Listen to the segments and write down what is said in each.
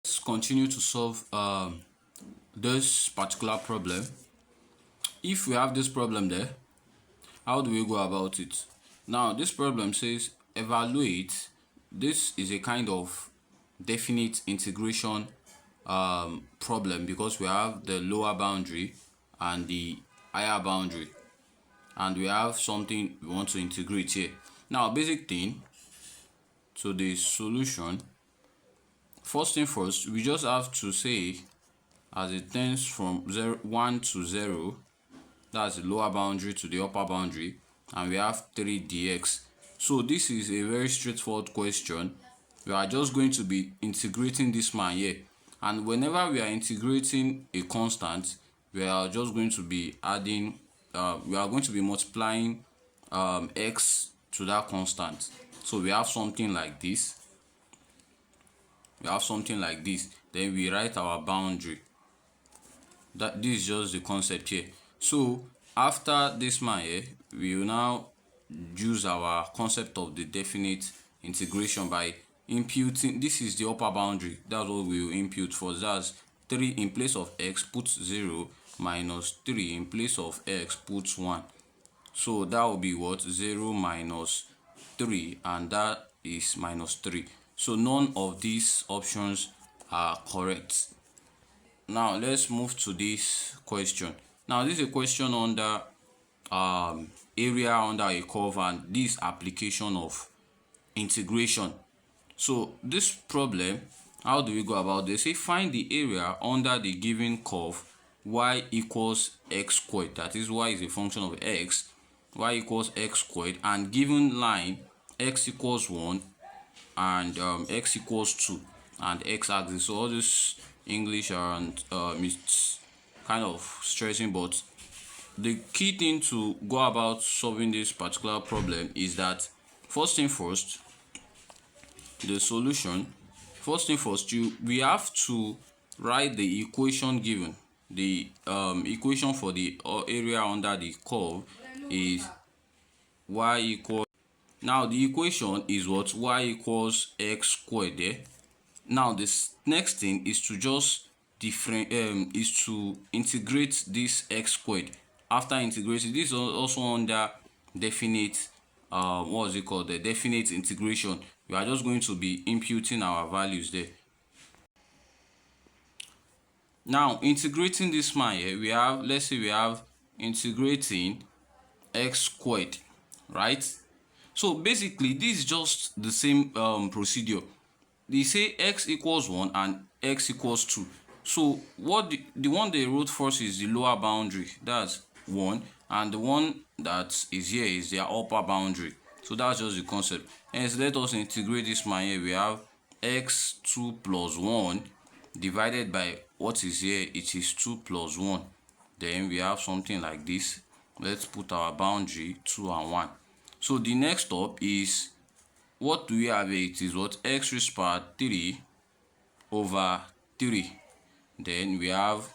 Let's continue to solve this particular problem. If we have this problem there, how do we go about it? Now, this problem says evaluate. This is a kind of definite integration problem because we have the lower boundary and the higher boundary, and we have something we want to integrate here. Now, basic thing to the solution. First thing first, we just have to say as it tends from 1 to 0, that's the lower boundary to the upper boundary, and we have 3 dx. So this is a very straightforward question. We are just going to be integrating this man here, and whenever we are integrating a constant, we are just going to be adding we are going to be multiplying x to that constant. So we have something like this. Then we write our boundary. This is just the concept here. So after this man here, we will now use our concept of the definite integration by imputing. This is the upper boundary. That's what we will impute for. That's 3 in place of x, put 0, minus 3 in place of x, put 1. So that will be what? 0 minus 3, and that is minus 3. So none of these options are correct. Now let's move to this question. Now this is a question under area under a curve, and this application of integration. So this problem, how do we go about this? Say find the area under the given curve y equals x squared. That is, y is a function of x, y equals x squared, and given line x equals 1 and x equals 2 and x axis. So all this English around it's kind of stressing, but the key thing to go about solving this particular problem is that first thing first, the solution. First thing first, we have to write the equation given. The equation for the area under the curve is y equals. Now the equation is what? Y equals x squared there. Now this next thing is to just integrate this x squared. After integrating, this is also under definite the definite integration. We are just going to be imputing our values there. Now integrating this man here, we have, let's say we have integrating x squared, right? So basically this is just the same procedure. They say x equals 1 and x equals 2. So what the one they wrote first is the lower boundary, that's 1, and the one that is here is their upper boundary. So that's just the concept. Hence, let us integrate this man here. We have x2 plus 1 divided by what is here, it is 2 plus 1. Then we have something like this. Let's put our boundary 2 and 1. So the next step is, what do we have here? It is what? X raised to power 3 over 3. Then we have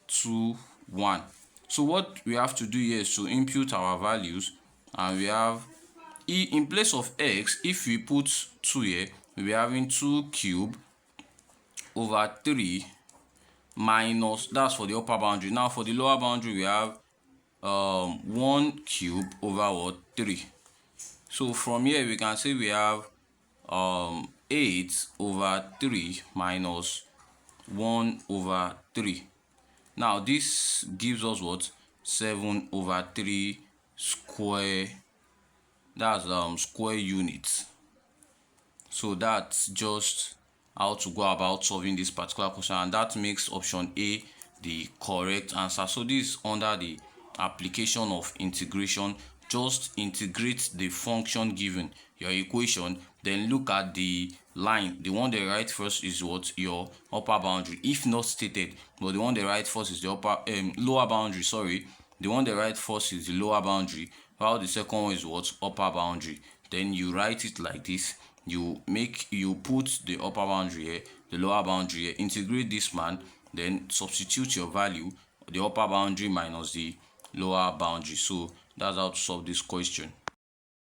2, 1. So what we have to do here is to impute our values, and we have in place of x, if we put 2 here, we'll be having 2 cubed over 3 minus, that's for the upper boundary. Now for the lower boundary, we have 1 cube over what? 3. So from here we can say we have 8 over 3 minus 1 over 3. Now this gives us what? 7 over 3 square. That's square units. So that's just how to go about solving this particular question, and that makes option A the correct answer. So this is under the application of integration. Just integrate the function given your equation, then look at the line. The one they write first is what? Your upper boundary, if not stated, but the one they write first is the lower boundary. Sorry, the one they write first is the lower boundary, while the second one is what? Upper boundary. Then you write it like this. You put the upper boundary here, the lower boundary here, integrate this man, then substitute your value, the upper boundary minus the lower boundary. So that's how to solve this question.